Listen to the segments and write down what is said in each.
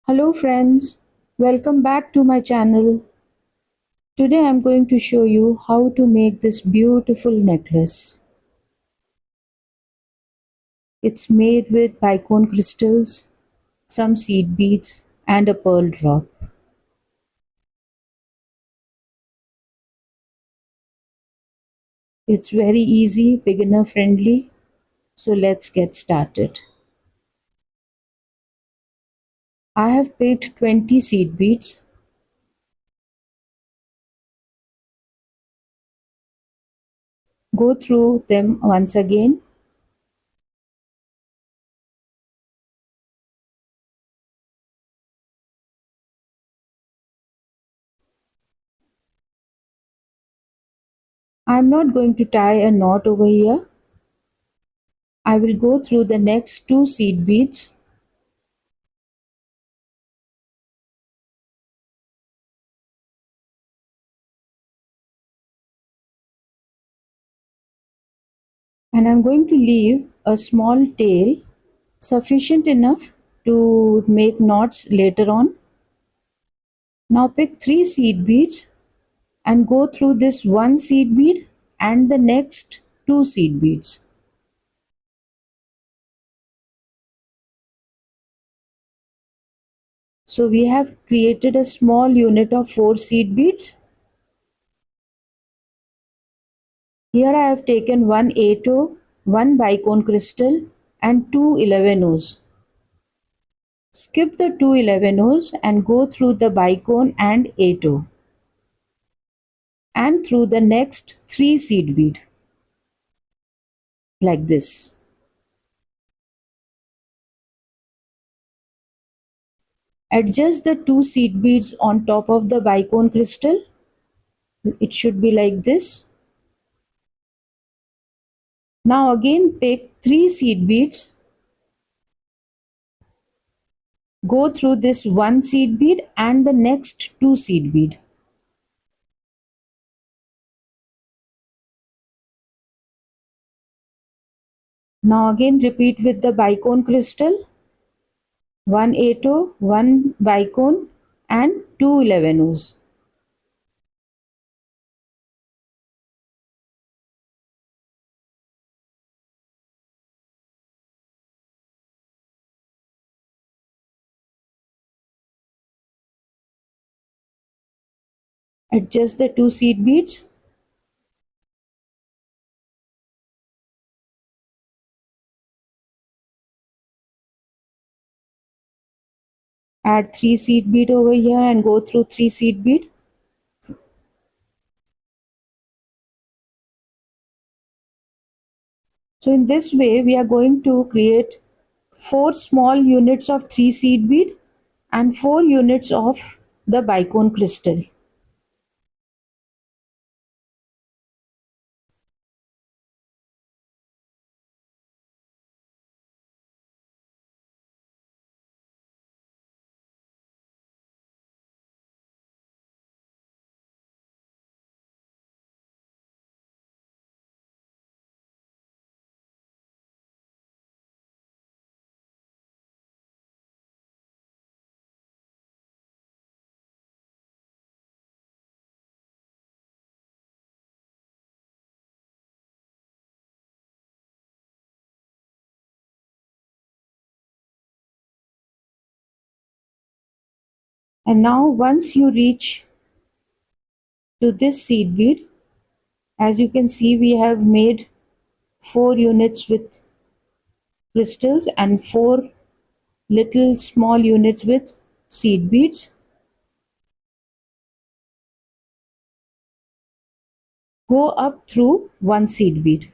Hello friends, welcome back to my channel. Today I'm going to show you how to make this beautiful necklace. It's made with bicone crystals, some seed beads and a pearl drop. It's very easy, beginner friendly, so let's get started. I have picked 20 seed beads. Go through them once again. I'm not going to tie a knot over here. I will go through the next two seed beads. And I'm going to leave a small tail sufficient enough to make knots later on. Now pick 3 seed beads and go through this one seed bead and the next 2 seed beads. So we have created a small unit of 4 seed beads. Here I have taken one 8-o, one bicone crystal and two 11-os. Skip the two 11-os and go through the bicone and 8-o and through the next 3 seed bead like this. Adjust the two seed beads on top of the bicone crystal. It should be like this. Now again pick 3 seed beads. Go through this one seed bead and the next 2 seed bead. Now again repeat with the bicone crystal. One 8-o, one bicone and two 11-os. Adjust the two seed beads. Add 3 seed bead over here and go through 3 seed bead. So in this way we are going to create 4 small units of 3 seed bead and 4 units of the bicone crystal. And now once you reach to this seed bead, as you can see we have made 4 units with crystals and 4 little small units with seed beads. Go up through one seed bead.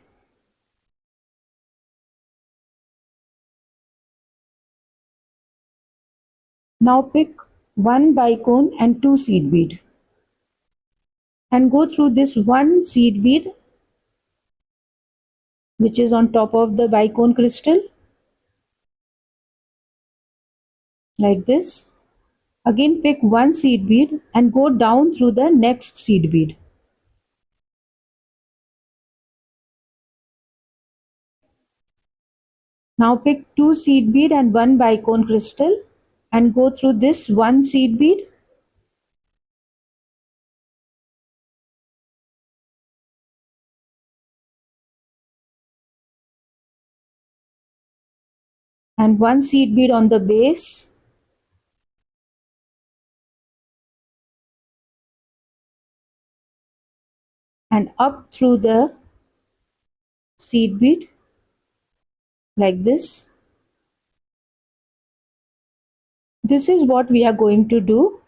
Now pick one bicone and 2 seed bead and go through this one seed bead which is on top of the bicone crystal like this. Again pick one seed bead and go down through the next seed bead. Now pick 2 seed bead and one bicone crystal and go through this one seed bead and one seed bead on the base and up through the seed bead like this. This is what we are going to do.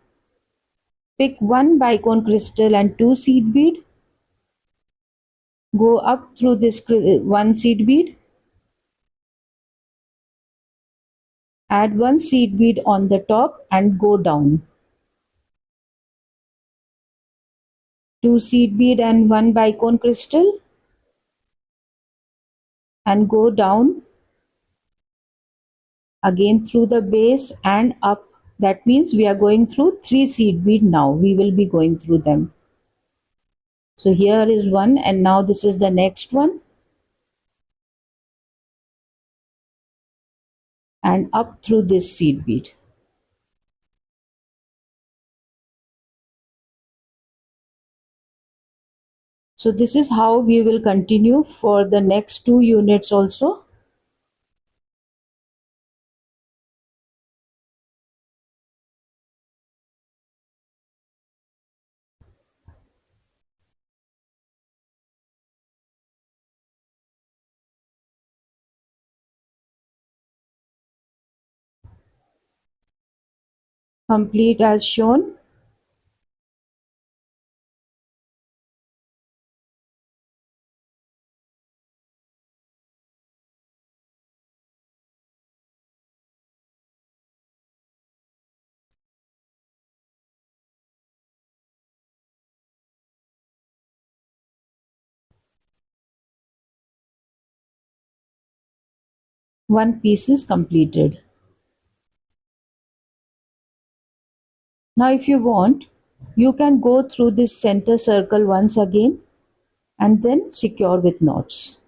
Pick one bicone crystal and two seed bead. Go up through this one seed bead. Add one seed bead on the top and go down. Two seed bead and one bicone crystal and go down again through the base and up. That means we are going through three seed bead now. We will be going through them. So here is one and now this is the next one and up through this seed bead. So this is how we will continue for the next two units also. Complete as shown. One piece is completed. Now if you want, you can go through this center circle once again and then secure with knots.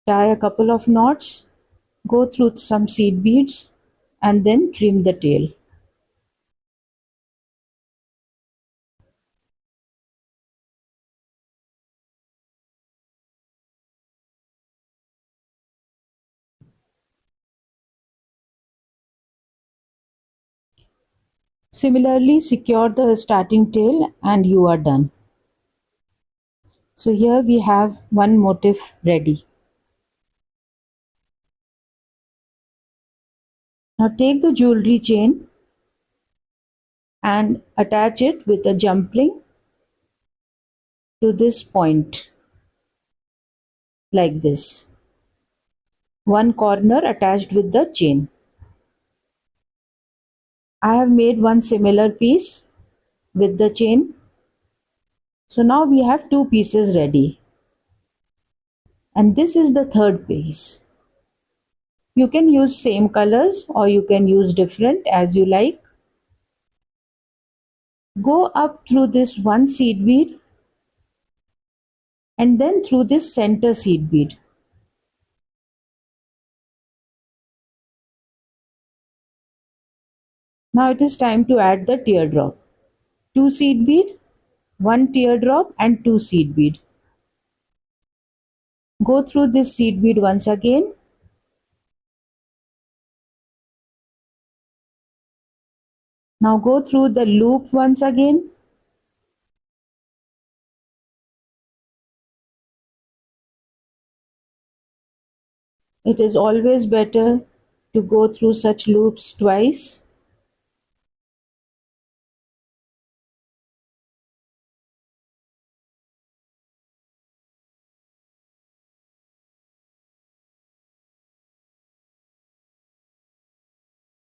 Tie a couple of knots, go through some seed beads and then trim the tail. Similarly, secure the starting tail and you are done. So here we have one motif ready. Now take the jewelry chain and attach it with a jump ring to this point like this. One corner attached with the chain. I have made one similar piece with the chain. So now we have two pieces ready. And this is the third piece. You can use same colors or you can use different as you like. Go up through this one seed bead and then through this center seed bead. Now it is time to add the teardrop. Two seed bead, one teardrop and two seed bead. Go through this seed bead once again. Now go through the loop once again. It is always better to go through such loops twice.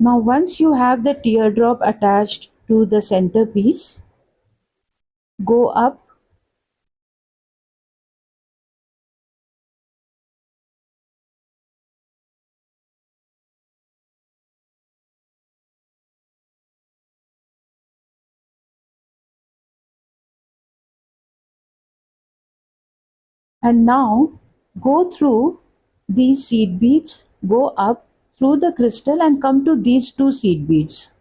Now once you have the teardrop attached to the center piece, go up And now go through these seed beads, go up through the crystal and come to these two seed beads.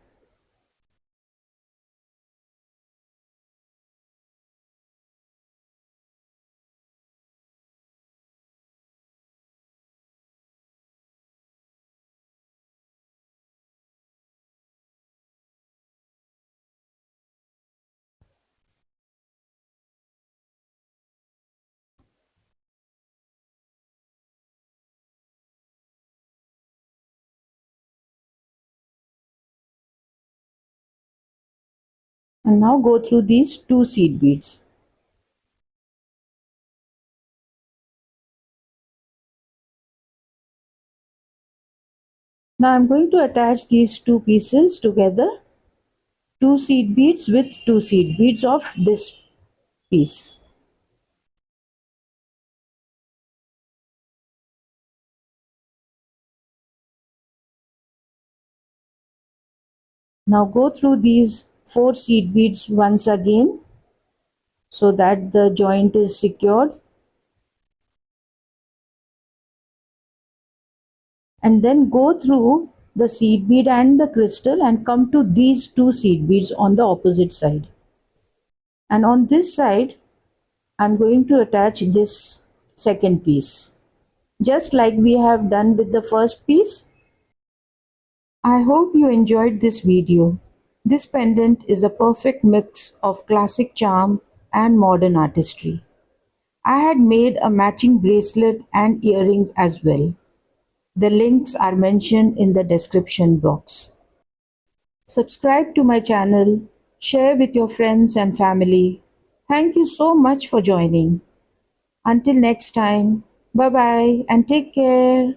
And now go through these two seed beads. Now I'm going to attach these two pieces together, two seed beads with two seed beads of this piece. Now go through these four seed beads once again so that the joint is secured, and then go through the seed bead and the crystal and come to these two seed beads on the opposite side. And on this side I'm going to attach this second piece, just like we have done with the first piece. I hope you enjoyed this video. This pendant is a perfect mix of classic charm and modern artistry. I had made a matching bracelet and earrings as well. The links are mentioned in the description box. Subscribe to my channel, share with your friends and family. Thank you so much for joining. Until next time, bye bye and take care.